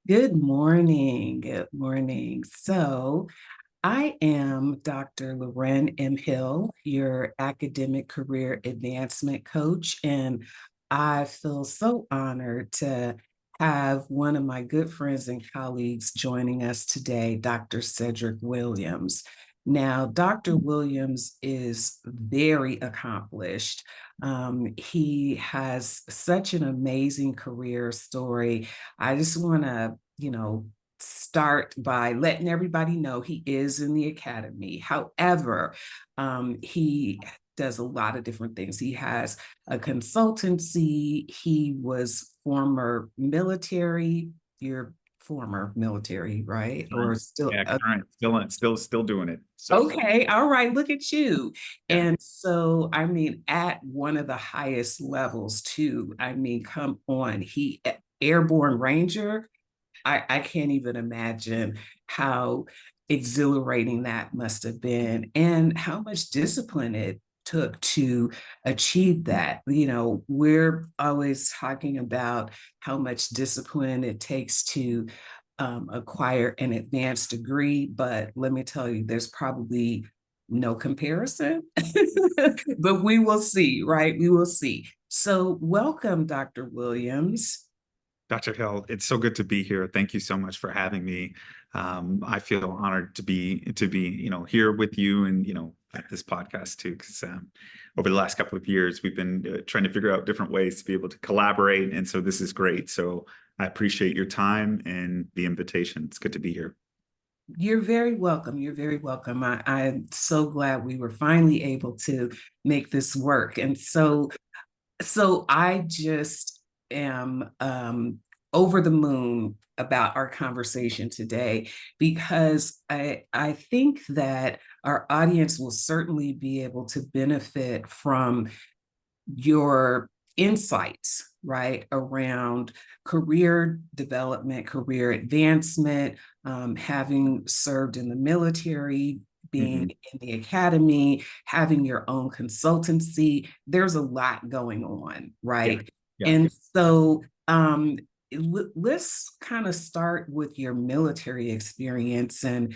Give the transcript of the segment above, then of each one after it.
Good morning. Good morning. I am Dr. Loren M. Hill, your academic career advancement coach, and I feel so honored to have one of my good friends and colleagues joining us today, Dr. Cedric Williams. Now, Dr. Williams is very accomplished. He has such an amazing career story. I just want to, start by letting everybody know he is in the academy. However, he does a lot of different things. He has a consultancy. He was former military. You're former military, right? Or still? Yeah, current, still doing it. So Okay, all right, look at you. yeah, And so, I mean, at one of the highest levels, too. I mean, come on, he airborne ranger. I can't even imagine how exhilarating that must have been and how much discipline it took to achieve that. We're always talking about how much discipline it takes to acquire an advanced degree, but let me tell you, there's probably no comparison, but we will see, right? We will see. So, welcome, Dr. Williams. Dr. Hill, it's so good to be here. Thank you so much for having me. I feel honored to be here with you and at this podcast too, because over the last couple of years we've been trying to figure out different ways to be able to collaborate, and so this is great. So I appreciate your time and the invitation. It's good to be here. You're very welcome. You're very welcome. I'm so glad we were finally able to make this work. And so I just am over the moon about our conversation today because I think that our audience will certainly be able to benefit from your insights, right, around career development, career advancement, having served in the military, being Mhm. in the academy, having your own consultancy. There's a lot going on, Yeah, right? yeah. And so let's kind of start with your military experience. And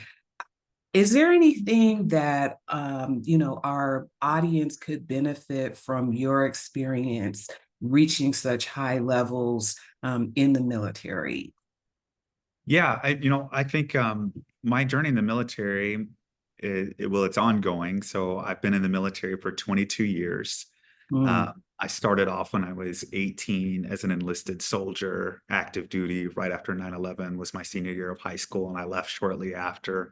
is there anything that our audience could benefit from your experience reaching such high levels in the military? Yeah, I think my journey in the military, it's ongoing. So I've been in the military for 22 years. Mm, Uh, I started off when I was 18 as an enlisted soldier, active duty, right after 9/11 was my senior year of high school, and I left shortly after.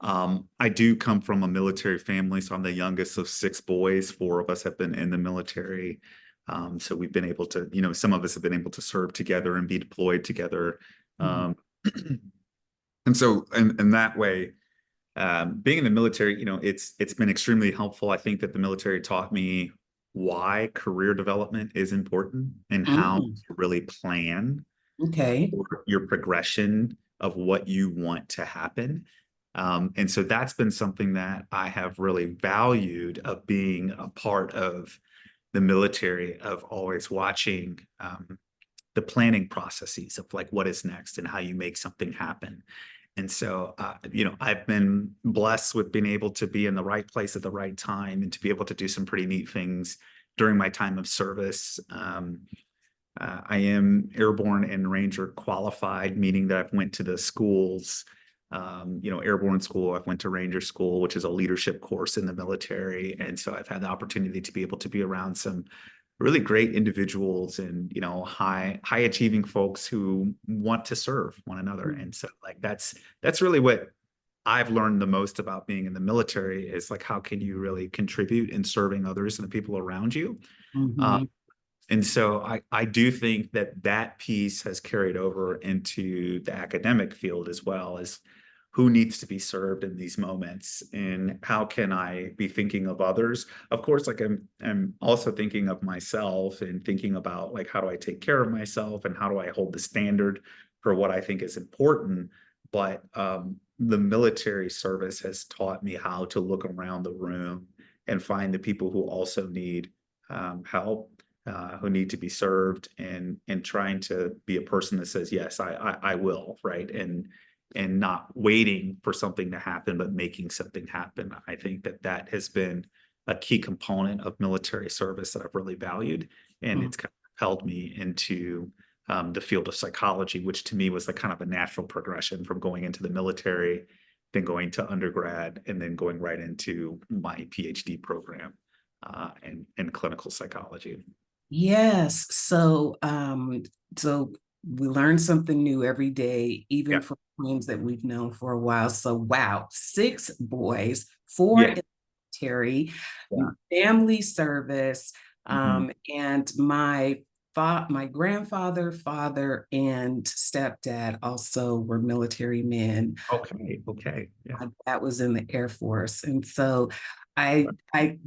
I do come from a military family, so I'm the youngest of six boys. Four of us have been in the military. So we've been able to, some of us have been able to serve together and be deployed together. mm, Um, and so, in that way, being in the military, it's been extremely helpful. I think that the military taught me why career development is important and how mm. to really plan Okay. for your progression of what you want to happen. And so that's been something that I have really valued of being a part of the military, of always watching the planning processes of like what is next and how you make something happen. And so, I've been blessed with being able to be in the right place at the right time and to be able to do some pretty neat things during my time of service. I am airborne and ranger qualified, meaning that I've went to the schools, airborne school. I've went to ranger school, which is a leadership course in the military. And so I've had the opportunity to be able to be around some really great individuals and high achieving folks who want to serve one another. And so like that's really what I've learned the most about being in the military is like how can you really contribute in serving others and the people around you. um, Mm-hmm. and so I do think that that piece has carried over into the academic field as well as who needs to be served in these moments and how can I be thinking of others. Of course, like I'm also thinking of myself and thinking about like how do I take care of myself and how do I hold the standard for what I think is important. But the military service has taught me how to look around the room and find the people who also need help who need to be served, and trying to be a person that says, yes, I will, right? And not waiting for something to happen, but making something happen. I think that that has been a key component of military service that I've really valued, and Mm. it's kind of propelled me into the field of psychology, which to me was like kind of a natural progression from going into the military, then going to undergrad, and then going right into my PhD program in clinical psychology. Yes. So we learn something new every day, even Yeah. from friends that we've known for a while. So wow, six boys, four Yeah. in the military, Yeah. family service, Mhm. and my grandfather, father, and stepdad also were military men. Okay. Okay. Yeah. My dad was in the Air Force, and so I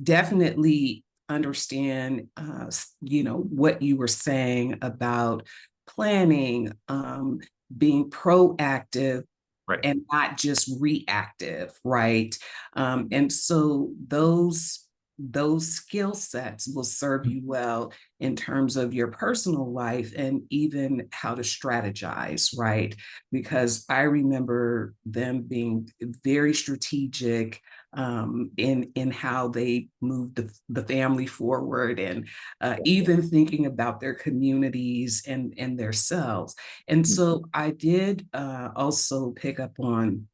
definitely understand, what you were saying about planning, being proactive Right. and not just reactive, right? And so those skill sets will serve you well in terms of your personal life and even how to strategize, right? Because I remember them being very strategic, in how they moved the family forward, and even thinking about their communities and their selves. And Mhm. so I did also pick up on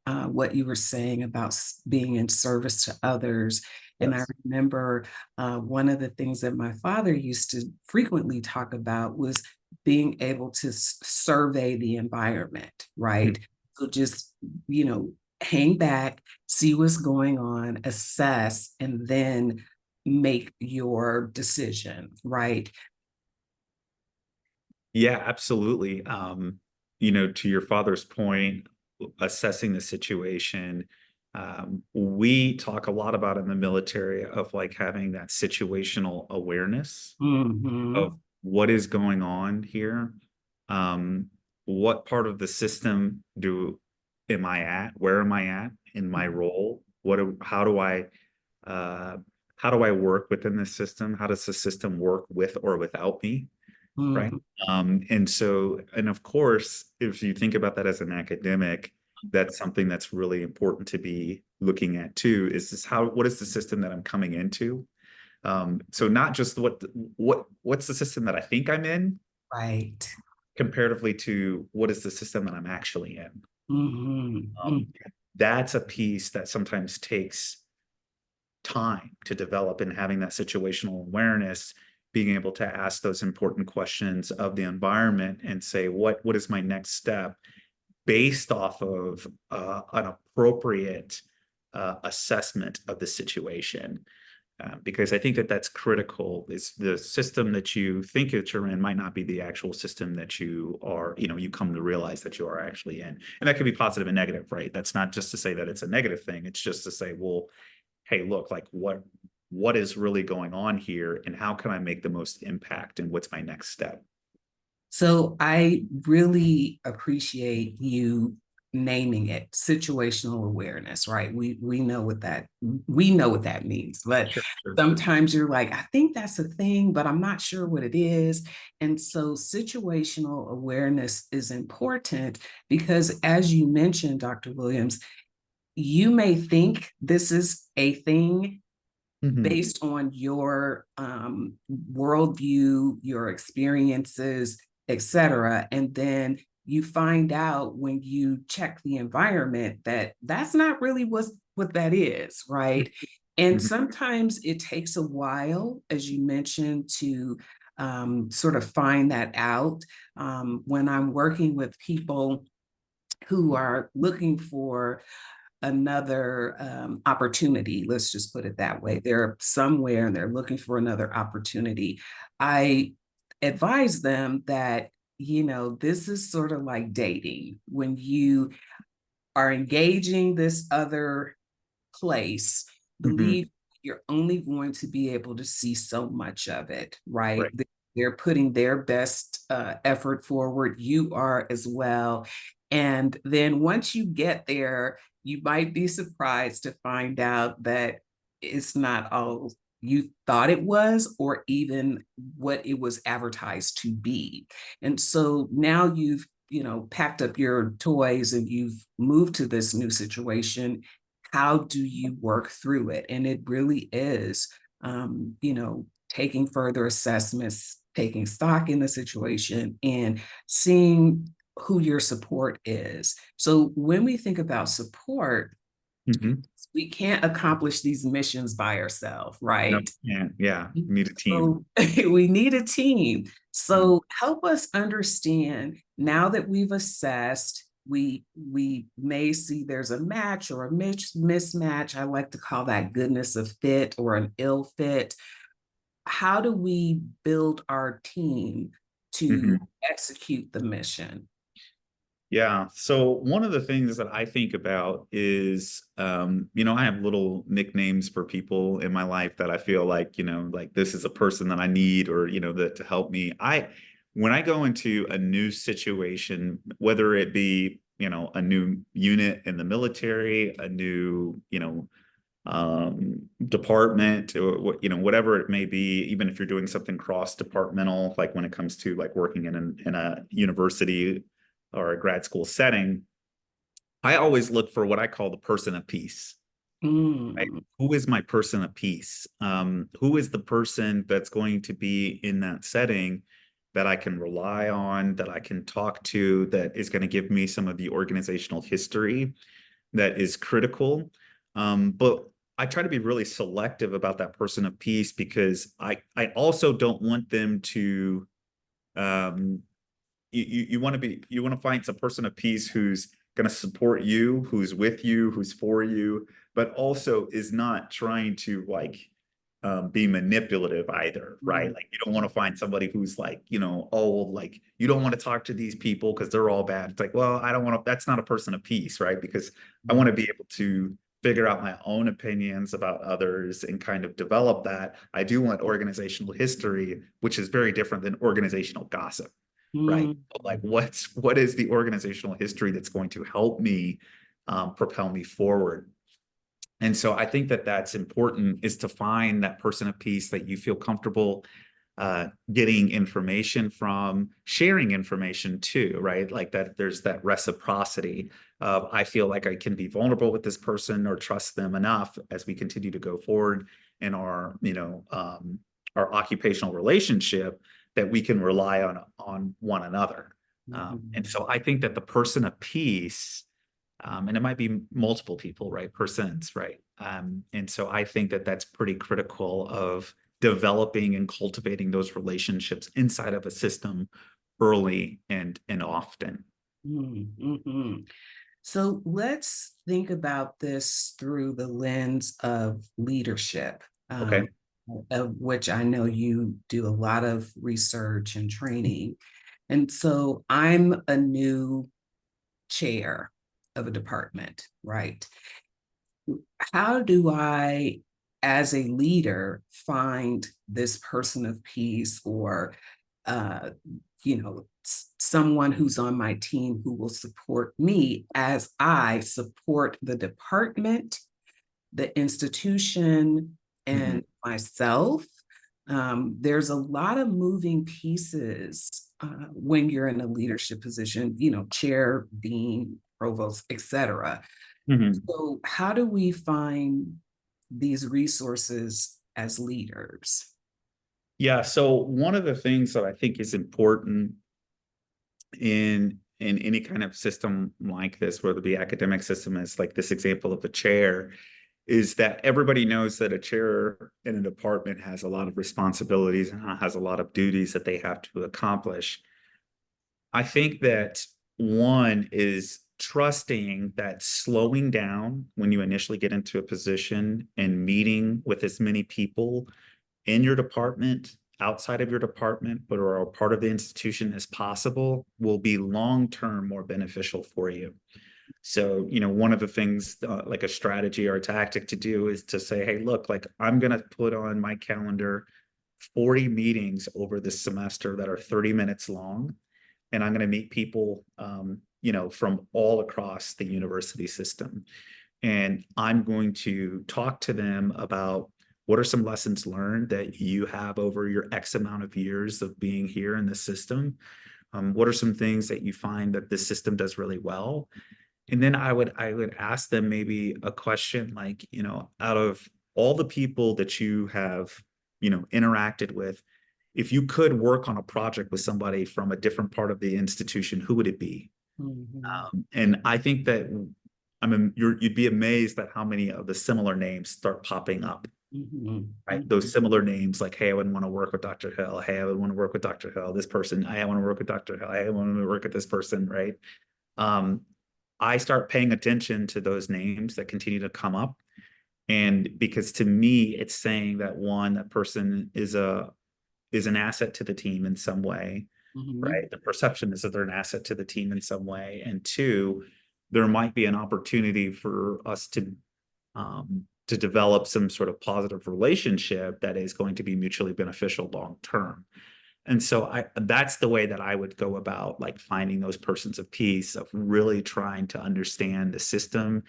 what you were saying about being in service to others. And I Yes. remember one of the things that my father used to frequently talk about was being able to survey the environment, Mhm. right? So just, hang back, see what's going on, assess, and then make your decision, right? Yeah, absolutely. To your father's point, assessing the situation, we talk a lot about in the military of like having that situational awareness of Hmm. what is going on here. Um, what part of the system am I at? Where am I at in my role? Uh, how do I work within the system? How does the system work with or without me? Right. Hmm. And of course, if you think about that as an academic, that's something that's really important to be looking at too, is this what is the system that I'm coming into? So not just what's the system that I think I'm in, Right. comparatively to what is the system that I'm actually in. Hmm. Um, that's a piece that sometimes takes time to develop, and having that situational awareness, being able to ask those important questions of the environment and say, what is my next step based off of an appropriate assessment of the situation. Because I think that that's critical. Is the system that you think that you're in might not be the actual system that you are, you come to realize that you are actually in. And that can be positive and negative, right? That's not just to say that it's a negative thing. It's just to say, well, hey, look, like what is really going on here, and how can I make the most impact, and what's my next step? So I really appreciate you naming it situational awareness, right? We know what that means, but Sure, sure. sometimes you're like, I think that's a thing, but I'm not sure what it is. And so situational awareness is important because, as you mentioned, Dr. Williams, you may think this is a thing Mhm. based on your worldview, your experiences, etc. And then you find out when you check the environment that that's not really what that is, right? And Mhm. sometimes it takes a while, as you mentioned, to sort of find that out. When I'm working with people who are looking for another opportunity. Let's just put it that way. They're somewhere and they're looking for another opportunity. I advise them that, this is sort of like dating. When you are engaging this other place, Mhm. believe you're only going to be able to see so much of it, right? Right. They're putting their best effort forward. You are as well. And then once you get there, you might be surprised to find out that it's not all you thought it was, or even what it was advertised to be. And so now you've, packed up your toys and you've moved to this new situation. How do you work through it? And it really is, taking further assessments, taking stock in the situation, and seeing who your support is. So when we think about support, Mhm. we can't accomplish these missions by ourselves, No, right? yeah, yeah, you need a team. So we need a team. Mm. So help us understand, now that we've assessed, we may see there's a match or a mismatch. I like to call that goodness of fit or an ill fit. How do we build our team to Mhm. execute the mission? Yeah. So one of the things that I think about is, I have little nicknames for people in my life that I feel like, like this is a person that I need, or, that to help me. When I go into a new situation, whether it be, a new unit in the military, a new, department, or whatever it may be, even if you're doing something cross departmental, like when it comes to like working in a university or a grad school setting, I always look for what I call the person of peace. Right? Mm, Who is my person of peace? Who is the person that's going to be in that setting that I can rely on, that I can talk to, that is going to give me some of the organizational history that is critical. But I try to be really selective about that person of peace, because I also don't want them to um, you want to find some person of peace who's going to support you, who's with you, who's for you, but also is not trying to like be manipulative either, right? mm, Like you don't want to find somebody who's like, oh, like you don't want to talk to these people because they're all bad. It's like, well, I don't want to, that's not a person of peace, right? Because I want to be able to figure out my own opinions about others and kind of develop that. I do want organizational history, which is very different than organizational gossip, right? mm, Like what is the organizational history that's going to help me propel me forward? And so I think that that's important, is to find that person of peace that you feel comfortable getting information from, sharing information too, right? Like that there's that reciprocity of I feel like I can be vulnerable with this person or trust them enough as we continue to go forward in our occupational relationship, that we can rely on one another. And mm, so I think that the person of peace, and it might be multiple people, right? Persons, right? And so I think that that's pretty critical of developing and cultivating those relationships inside of a system early and often. mm, mm. So let's think about this through the lens of leadership, Okay. of which I know you do a lot of research and training. And so I'm a new chair of a department, right? How do I, as a leader, find this person of peace, or uh, someone who's on my team who will support me as I support the department, the institution, Mhm. and myself? There's a lot of moving pieces when you're in a leadership position, chair, dean, provost, etc. Mhm. So, how do we find these resources as leaders? Yeah. So one of the things that I think is important in any kind of system like this, whether it be academic system, is like this example of a chair, is that everybody knows that a chair in a department has a lot of responsibilities and has a lot of duties that they have to accomplish. I think that one is trusting that slowing down when you initially get into a position and meeting with as many people in your department, outside of your department, but are a part of the institution as possible, will be long term more beneficial for you. So, one of the things like a strategy or a tactic to do is to say, hey, look, like I'm going to put on my calendar 40 meetings over this semester that are 30 minutes long. And I'm going to meet people, from all across the university system. And I'm going to talk to them about What are some lessons learned that you have over your X amount of years of being here in the system? What are some things that you find that this system does really well? And then I would ask them maybe a question like, out of all the people that you have, interacted with, if you could work on a project with somebody from a different part of the institution, who would it be? Mhm. And I think that you'd be amazed at how many of the similar names start popping up, Mhm. right? Those Mhm. similar names like, hey, I would want to work with Dr. Hill. Hey, I would want to work with Dr. Hill. This person, I want to work with Dr. Hill. I want to work with this person, right? Um, I start paying attention to those names that continue to come up. And because to me, it's saying that one, that person is an asset to the team in some way, Mhm. right? The perception is that they're an asset to the team in some way. And two, there might be an opportunity for us to develop some sort of positive relationship that is going to be mutually beneficial long term. And so that's the way that I would go about like finding those persons of peace, of really trying to understand the system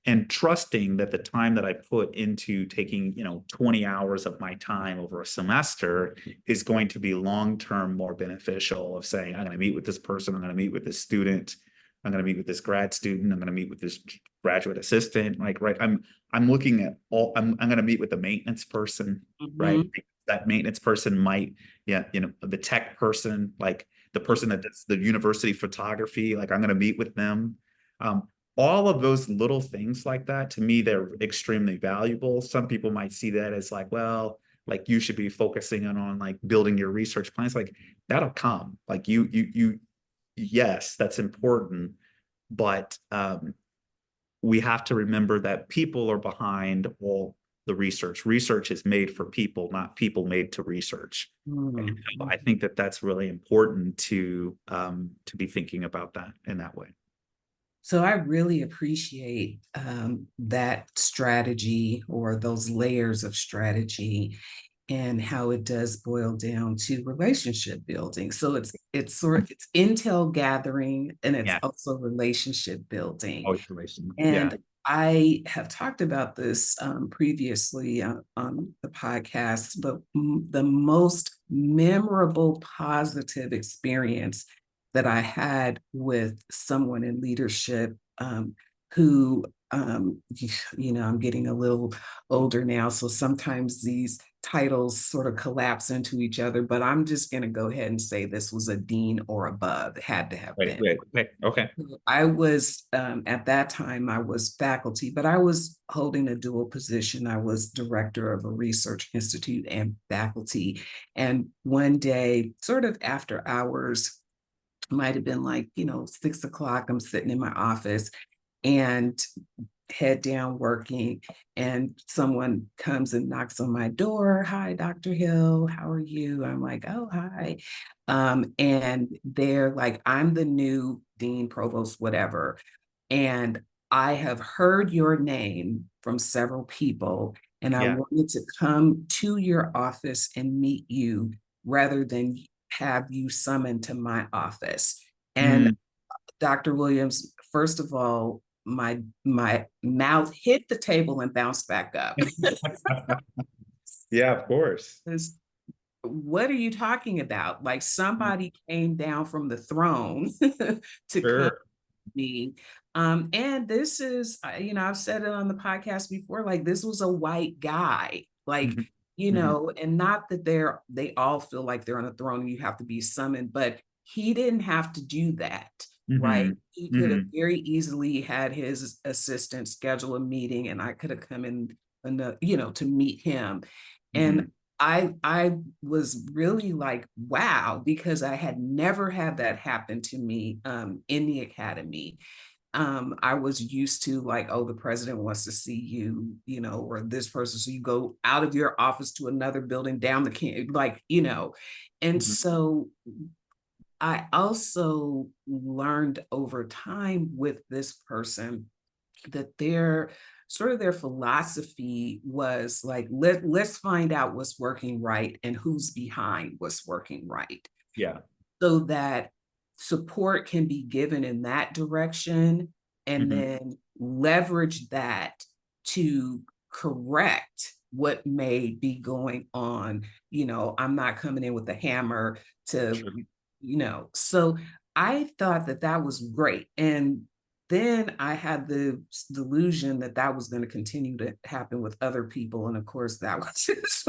and trusting that the time that I put into taking, 20 hours of my time over a semester is going to be long-term more beneficial, of saying, I'm going to meet with this person, I'm going to meet with this student, I'm going to meet with this grad student, I'm going to meet with this graduate assistant, like, right. I'm looking at I'm going to meet with the maintenance person, right? Mhm. That maintenance person might, yeah, the tech person, like the person that does the university photography, like I'm going to meet with them. Um, all of those little things like that, to me, they're extremely valuable. Some people might see that as like, well, like you should be focusing on like building your research plans. Like that'll come. Like yes, that's important, but we have to remember that people are behind all the research. Research is made for people, not people made to research. And Mhm. so I Mhm. think that that's really important to be thinking about that in that way. So I really appreciate that strategy or those layers of strategy and how it does boil down to relationship building. So it's intel gathering and it's Yeah, also relationship building. always relation. Yeah, And I have talked about this previously on the podcast, but the most memorable positive experience that I had with someone in leadership who, I'm getting a little older now, so sometimes these titles sort of collapse into each other, but I'm just going to go ahead and say this was a dean or above. It had to have right, been. right, right. Okay. I was, at that time, I was faculty, but I was holding a dual position. I was director of a research institute and faculty. And one day, sort of after hours, might have been like, 6 o'clock, I'm sitting in my office and head down working, and someone comes and knocks on my door. Hi, Dr. Hill, how are you? I'm like, oh, hi. And they're like, I'm the new dean, provost, whatever. And I have heard your name from several people, and I Yeah. wanted to come to your office and meet you rather than have you summoned to my office. And Mm. Dr. Williams, first of all, my mouth hit the table and bounced back up. Yeah, of course. What are you talking about? Like Mm. somebody came down from the throne to come Sure. to me. And this is, I've said it on the podcast before, like this was a white guy, like, Mhm. Mhm. and not that they all feel like they're on a throne and you have to be summoned, but he didn't have to do that, right? Mhm. He could have Mhm. very easily had his assistant schedule a meeting and I could have come in, to meet him. And Mhm. I was really like, wow, because I had never had that happen to me in the academy. I was used to like, oh, the president wants to see you, or this person. So you go out of your office to another building down the like, and Mhm. so I also learned over time with this person that their philosophy was like, let's find out what's working right and who's behind what's working right, Yeah. so that support can be given in that direction and Mhm. then leverage that to correct what may be going on. I'm not coming in with a hammer to, Sure. so I thought that that was great. And then I had the delusion that that was going to continue to happen with other people. And of course, that was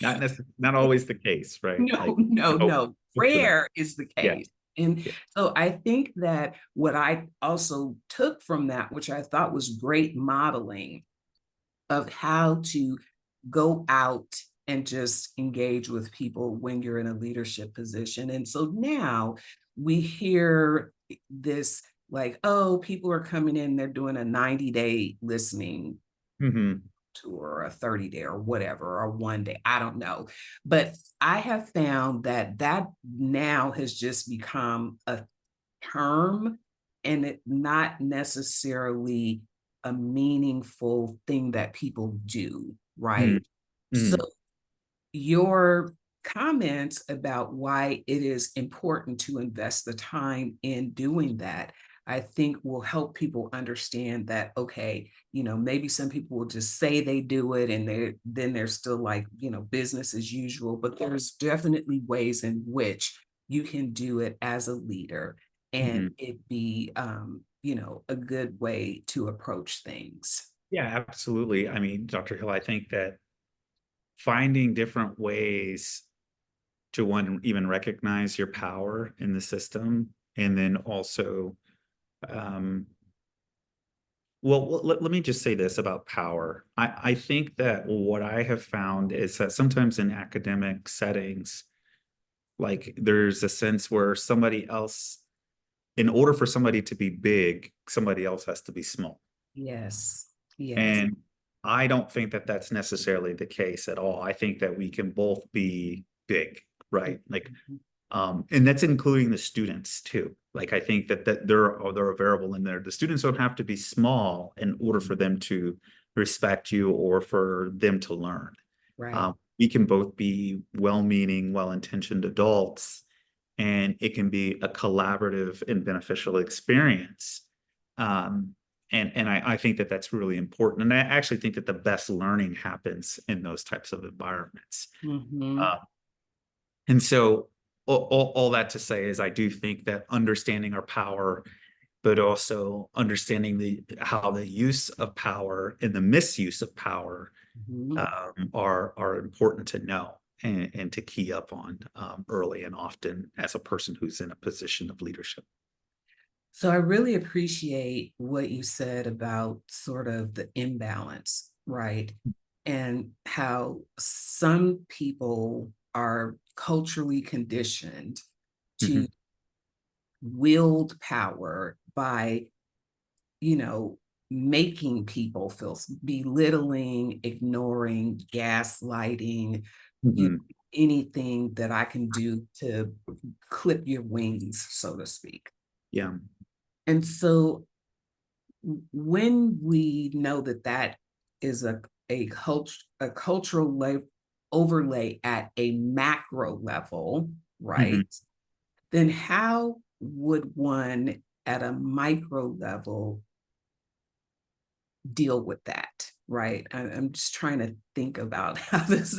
Yeah. Not always the case, right? no, Like, no, hope, no. hope for that. Rare is the Yeah. case. And Yeah. so I think that what I also took from that, which I thought was great modeling of how to go out and just engage with people when you're in a leadership position. And so now we hear this like, oh, people are coming in, they're doing a 90-day listening Hmm. tour, or a 30-day or whatever, or one day, I don't know. But I have found that that now has just become a term, and it not necessarily a meaningful thing that people do, right? So Mm-hmm. your comments about why it is important to invest the time in doing that, I think will help people understand that, okay, maybe some people will just say they do it and they're still like, business as usual, but there's definitely ways in which you can do it as a leader and Hmm. it be, a good way to approach things. Yeah, absolutely. I mean, Dr. Hill, I think that finding different ways to one, even recognize your power in the system, and then also, um, well, let me just say this about power. I think that what I have found is that sometimes in academic settings, like there's a sense where somebody else, in order for somebody to be big, somebody else has to be small. Yes. Yes. And I don't think that that's necessarily the case at all. I think that we can both be big, right? Like, Mhm. and that's including the students too. Like, I think that they're a variable in there. The students don't have to be small in order for them to respect you or for them to learn. Right. We can both be well-meaning, well-intentioned adults, and it can be a collaborative and beneficial experience. Um, and I think that that's really important. And I actually think that the best learning happens in those types of environments. Hmm. Uh, and so all that to say is I do think that understanding our power, but also understanding how the use of power and the misuse of power Hmm. are important to know and to key up on early and often as a person who's in a position of leadership. So I really appreciate what you said about sort of the imbalance, right? And how some people are culturally conditioned to Mhm. wield power by, you know, making people feel belittling, ignoring, gaslighting, you Mhm. anything that I can do to clip your wings, so to speak. Yeah. And so when we know that that is a cultural overlay at a macro level, Mhm. right? Then how would one at a micro level deal with that, right? I'm just trying to think about how this,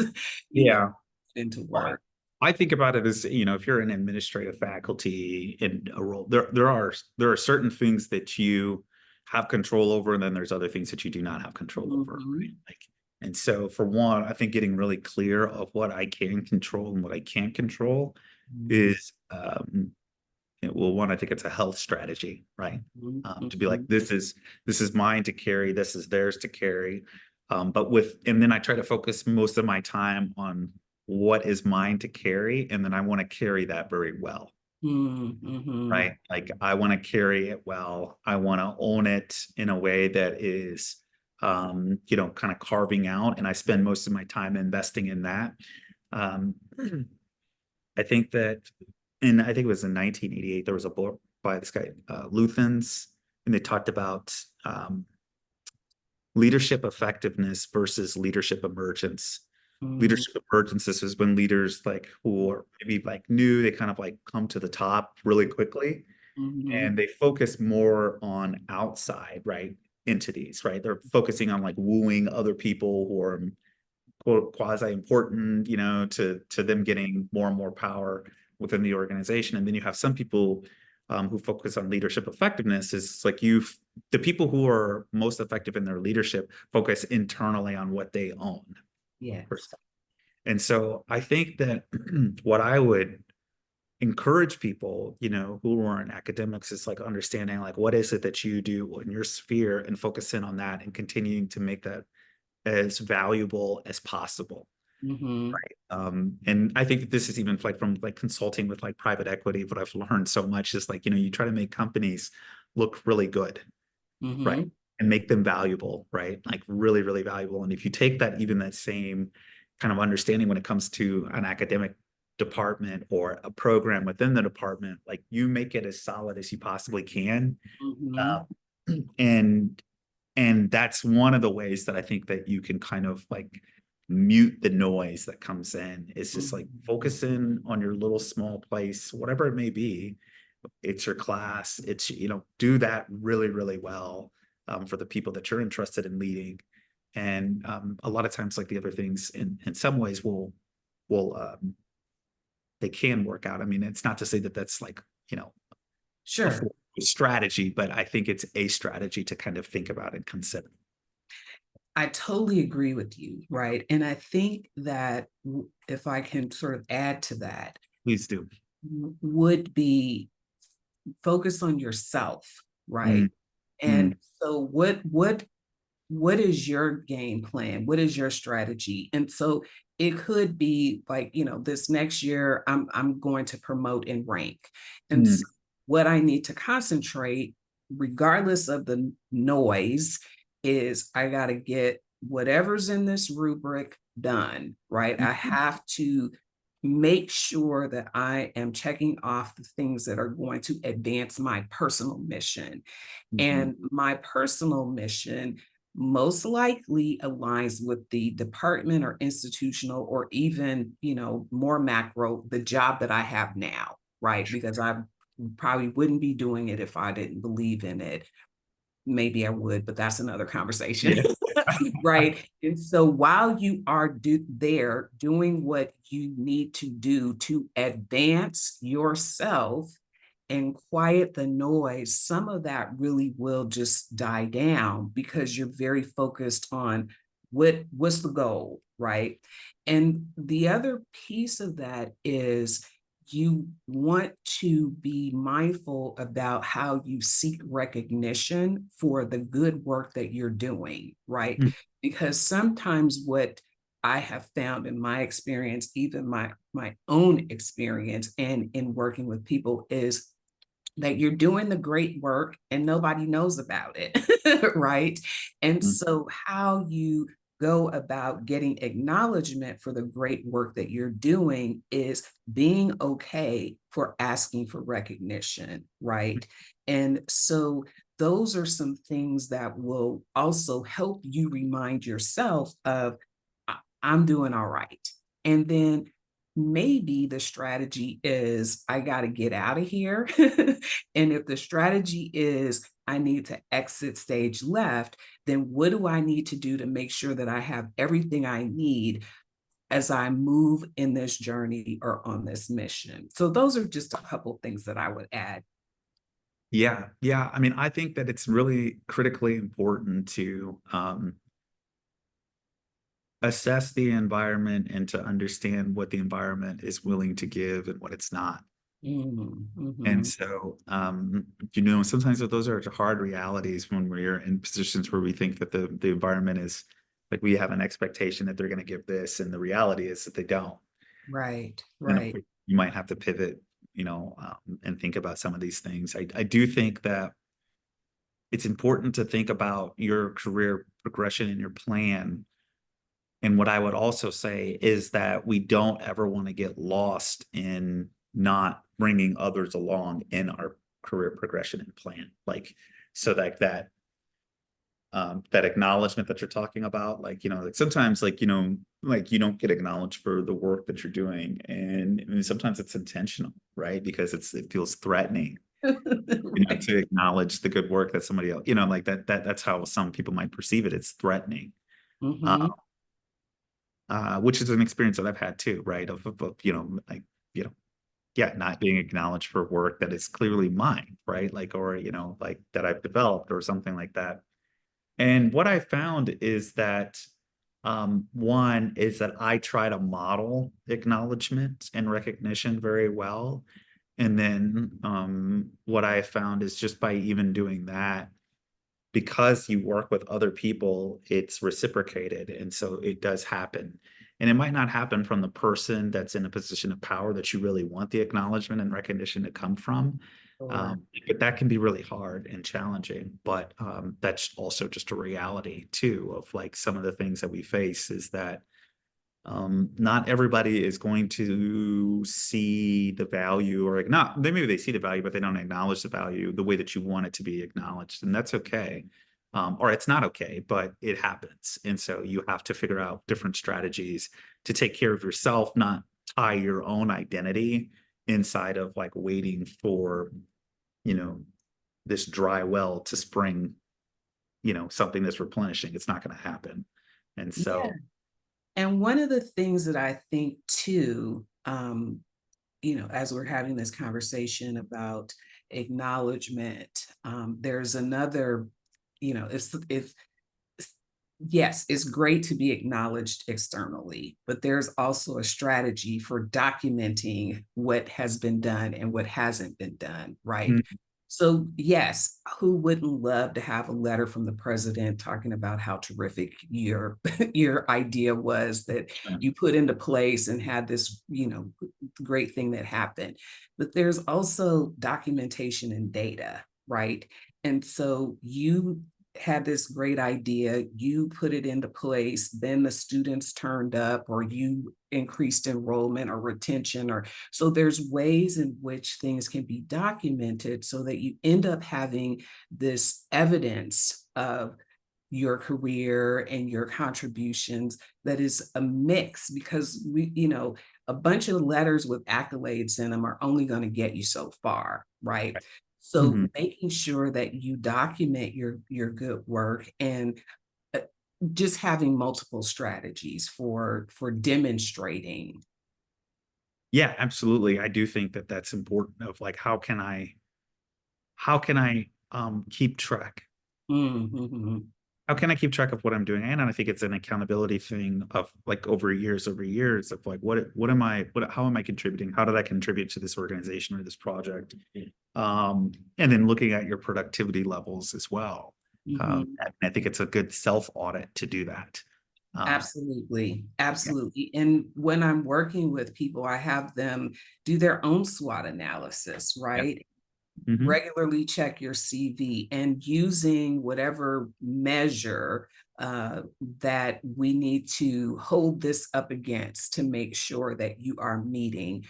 you know, Yeah. into Well, work. I think about it as, if you're an administrative faculty in a role, there are certain things that you have control over, and then there's other things that you do not have control over, right? Mhm. Like, and so for one, I think getting really clear of what I can control and what I can't control Mhm. is well, one, I think it's a health strategy, right? Mhm. To be like, Mhm. this is mine to carry, this is theirs to carry. And then I try to focus most of my time on what is mine to carry, and then I want to carry that very well, Mhm. right? Like I want to carry it well. I want to own it in a way that is, kind of carving out, and I spend most of my time investing in that. Um, I think that I think it was in 1988, there was a book by this guy, Luthans, and they talked about leadership effectiveness versus leadership emergence. Mhm. Leadership emergence, this is when leaders like who are maybe like new, they kind of like come to the top really quickly Mhm. and they focus more on outside, right? entities, right? They're focusing on like wooing other people who are quote quasi important, to them getting more and more power within the organization. And then you have some people who focus on leadership effectiveness. Is like the people who are most effective in their leadership focus internally on what they own. Yes. And so I think that what I would encourage people, who are in academics is like understanding like what is it that you do in your sphere and focus in on that and continuing to make that as valuable as possible. Mm-hmm. And I think that this is even like from like consulting with like private equity, what I've learned so much is like, you try to make companies look really good, right? Mm-hmm. And make them valuable, right? Like really, really valuable. And if you take that, even that same kind of understanding when it comes to an academic department or a program within the department, like you make it as solid as you possibly can. Mm-hmm. Um, and that's one of the ways that I think that you can kind of like mute the noise that comes in. It's just like Mm-hmm. focus in on your little small place, whatever it may be. It's your class. It's, do that really, really well for the people that you're interested in leading. And a lot of times, like the other things in some ways will they can work out. I mean, it's not to say that that's like, a Sure. full strategy, but I think it's a strategy to kind of think about and consider. I totally agree with you, right? And I think that if I can sort of add to that, Please do. would be focus on yourself, right? Mm, And mm, so what is your game plan? What is your strategy? And so it could be like, this next year I'm going to promote and rank. And mm, so what I need to concentrate, regardless of the noise, is I got to get whatever's in this rubric done, right? I mm, have to make sure that I am checking off the things that are going to advance my personal mission. mm, And my personal mission most likely aligns with the department or institutional or even, more macro, the job that I have now, right? Because I probably wouldn't be doing it if I didn't believe in it. Maybe I would, but that's another conversation. yeah. Right. And so while you are there doing what you need to do to advance yourself and quiet the noise, some of that really will just die down because you're very focused on what's the goal, right? And the other piece of that is you want to be mindful about how you seek recognition for the good work that you're doing, right? Mm, Because sometimes what I have found in my experience, even my own experience and in working with people, is that you're doing the great work and nobody knows about it, right? And mm, so, how you go about getting acknowledgement for the great work that you're doing is being okay for asking for recognition, right? And so, those are some things that will also help you remind yourself of, I'm doing all right. And then maybe the strategy is I got to get out of here. And if the strategy is I need to exit stage left, then what do I need to do to make sure that I have everything I need as I move in this journey or on this mission? So those are just a couple things that I would add. yeah. Yeah. I mean, I think that it's really critically important to assess the environment and to understand what the environment is willing to give and what it's not. And Mm-hmm. so, sometimes those are hard realities when we're in positions where we think that the environment is like we have an expectation that they're going to give this, and the reality is that they don't. Right, And of right. course, you might have to pivot, and think about some of these things. I do think that it's important to think about your career progression and your plan. And what I would also say is that we don't ever want to get lost in not bringing others along in our career progression and plan. Like, so like that acknowledgement that you're talking about, like, like sometimes like you don't get acknowledged for the work that you're doing. And I mean, sometimes it's intentional, right? Because it feels threatening. Right. to acknowledge the good work that somebody else, like that's how some people might perceive it. It's threatening, uh, Hmm. which is an experience that I've had too, right? Of like, you know, yeah, not being acknowledged for work that is clearly mine, right? Like, or, like that I've developed or something like that. And what I found is that one is that I try to model acknowledgement and recognition very well. And then what I found is just by even doing that, because you work with other people, it's reciprocated. And so it does happen. And it might not happen from the person that's in a position of power that you really want the acknowledgement and recognition to come from. Sure. But that can be really hard and challenging. But that's also just a reality too of like some of the things that we face is that not everybody is going to see the value or not. Maybe they see the value, but they don't acknowledge the value the way that you want it to be acknowledged. And that's okay. Or it's not okay, but it happens. And so you have to figure out different strategies to take care of yourself, not tie your own identity inside of like waiting for, you know, this dry well to spring, something that's replenishing. It's not going to happen. And Yeah. so, And one of the things that I think too, as we're having this conversation about acknowledgement, there's another, it's yes, it's great to be acknowledged externally, but there's also a strategy for documenting what has been done and what hasn't been done, right? mm, So, yes, who wouldn't love to have a letter from the president talking about how terrific your your idea was that you put into place and had this, great thing that happened. But there's also documentation and data, right? And so you had this great idea, you put it into place, then the students turned up, or you increased enrollment or retention, or so there's ways in which things can be documented so that you end up having this evidence of your career and your contributions that is a mix because a bunch of letters with accolades in them are only going to get you so far, right? So mhm. making sure that you document your good work and uh, just having multiple strategies for demonstrating. Yeah, absolutely. I do think that that's important of like how can I keep track? Mhm. How can I keep track of what I'm doing? And I think it's an accountability thing of like over years of like what am I what how am I contributing? How did I contribute to this organization or this project? And then looking at your productivity levels as well. Mhm. And I think it's a good self audit to do that. Absolutely. Yeah. Absolutely. And when I'm working with people, I have them do their own SWOT analysis, Yeah. right? Hmm. Regularly check your CV and using whatever measure that we need to hold this up against to make sure that you are meeting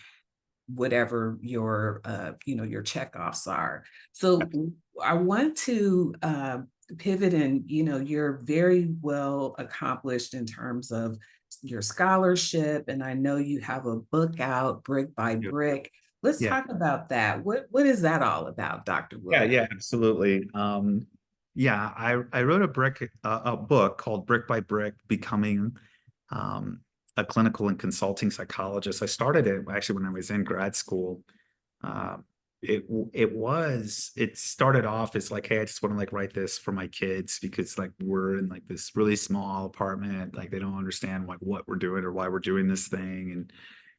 whatever your checkoffs are. So I want to pivot, and you're very well accomplished in terms of your scholarship, and I know you have a book out, Brick by Brick. Let's Yeah. talk about that. What is that all about, Dr. Yeah, Williams? yeah, absolutely. Yeah, I wrote a book called Brick by Brick, Becoming um, a Clinical and Consulting Psychologist. I started it actually when I was in grad school. Uh, it started off as like, hey, I just want to like write this for my kids because like we're in like this really small apartment, like they don't understand like what we're doing or why we're doing this thing, and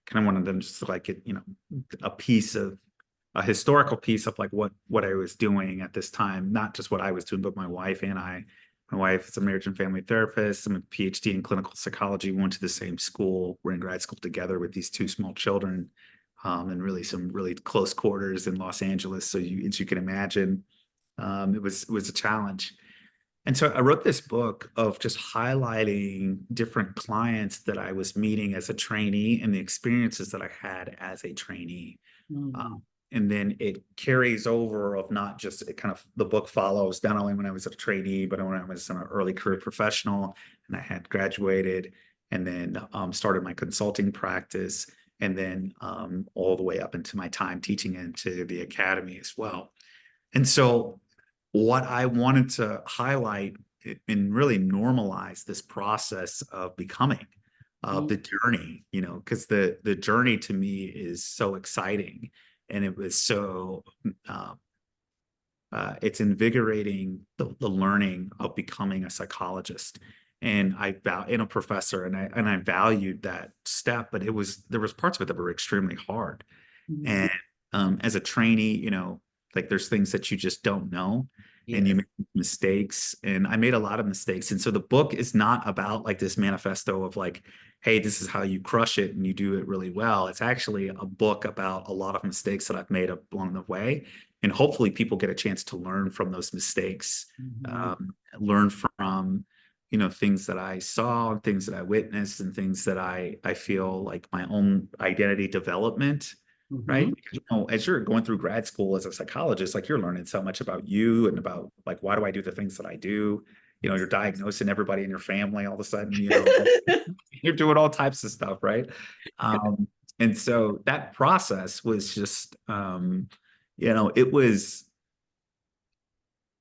kind of wanted them just to like get a piece of a historical piece of like what I was doing at this time, not just what I was doing, but my wife and I. My wife is a marriage and family therapist. I'm a PhD in clinical psychology. We went to the same school. We're in grad school together with these two small children, and really some really close quarters in Los Angeles. So as you can imagine, it was a challenge. And so I wrote this book of just highlighting different clients that I was meeting as a trainee and the experiences that I had as a trainee. Mm, Um, and then it carries over of not just it kind of the book follows not only when I was a trainee, but when I was an early career professional and I had graduated and then started my consulting practice. and then all the way up into my time teaching into the academy as well. And so what I wanted to highlight and really normalize this process of becoming, of Mm, the journey, because the journey to me is so exciting, and it was so uh, it's invigorating the learning of becoming a psychologist. And in a professor, and I valued that step, but there was parts of it that were extremely hard. mm, And as a trainee, like there's things that you just don't know, and you yes. make mistakes. And I made a lot of mistakes. And so the book is not about like this manifesto of like, hey, this is how you crush it and you do it really well. It's actually a book about a lot of mistakes that I've made along the way. And hopefully people get a chance to learn from those mistakes, Mhm, learn from things that I saw, things that I witnessed, and things that I feel like my own identity development, right? mhm. Because, as you're going through grad school as a psychologist, like you're learning so much about you and about like why do I do the things that I do? You're diagnosing everybody in your family all of a sudden, you're doing all types of stuff, right? And so that process was just it was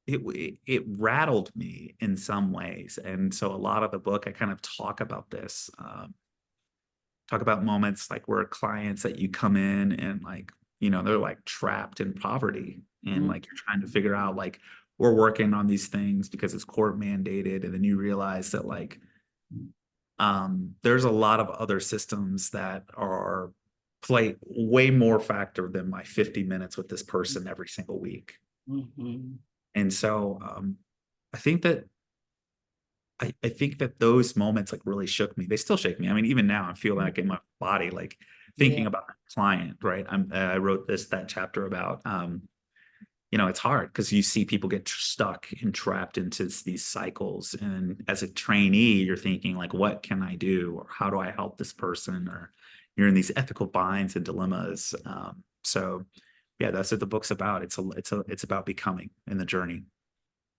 it rattled me in some ways. And so a lot of the book I kind of talk about this, talk about moments like where clients that you come in and like they're like trapped in poverty, and Mm, like you're trying to figure out like we're working on these things because it's court mandated, and then you realize that like there's a lot of other systems that are play way more factor than my 50 minutes with this person every single week. mhm. And so I think that I think that those moments like really shook me. They still shake me. I mean, even now I'm feeling like in my body, like Yeah. thinking about the client, right? I wrote that chapter about, it's hard because you see people get stuck and trapped into these cycles. And as a trainee, you're thinking like, what can I do? Or how do I help this person? Or you're in these ethical binds and dilemmas. So yeah, that's what the book's about. It's about becoming in the journey.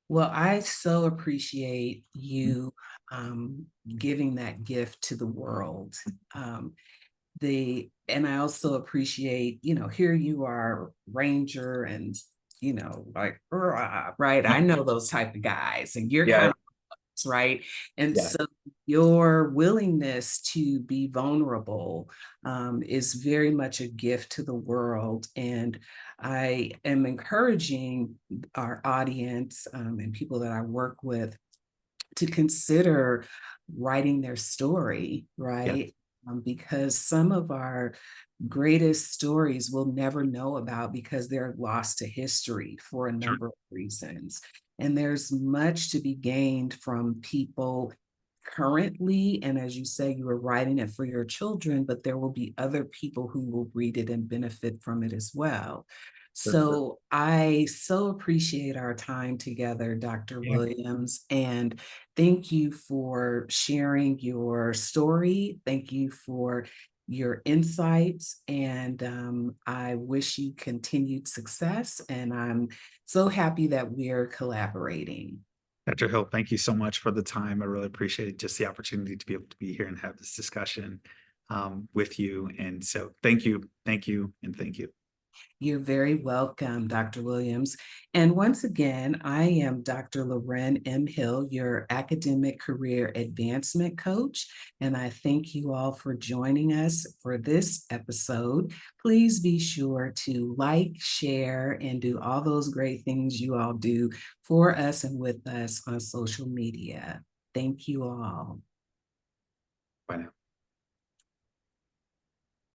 Well, I so appreciate you um, giving that gift to the world. Um, and I also appreciate, here you are, Ranger, and like, "Rah," right? I know those type of guys, and you're kind Yeah, of right. And yeah, so your willingness to be vulnerable is very much a gift to the world. And I am encouraging our audience and people that I work with to consider writing their story, yeah, right? Because some of our greatest stories we'll never know about because they're lost to history for a sure. number of reasons. And there's much to be gained from people currently. And as you say, you are writing it for your children, but there will be other people who will read it and benefit from it as well. Sure. So I so appreciate our time together, Dr. Yeah. Williams, and thank you for sharing your story. Thank you for your insights, and I wish you continued success. And I'm so happy that we're collaborating. Dr. Hill, thank you so much for the time. I really appreciate just the opportunity to be able to be here and have this discussion with you. And so thank you, and thank you. You're very welcome, Dr. Williams. And once again, I am Dr. Loren M. Hill, your academic career advancement coach. And I thank you all for joining us for this episode. Please be sure to like, share, and do all those great things you all do for us and with us on social media. Thank you all. Bye now.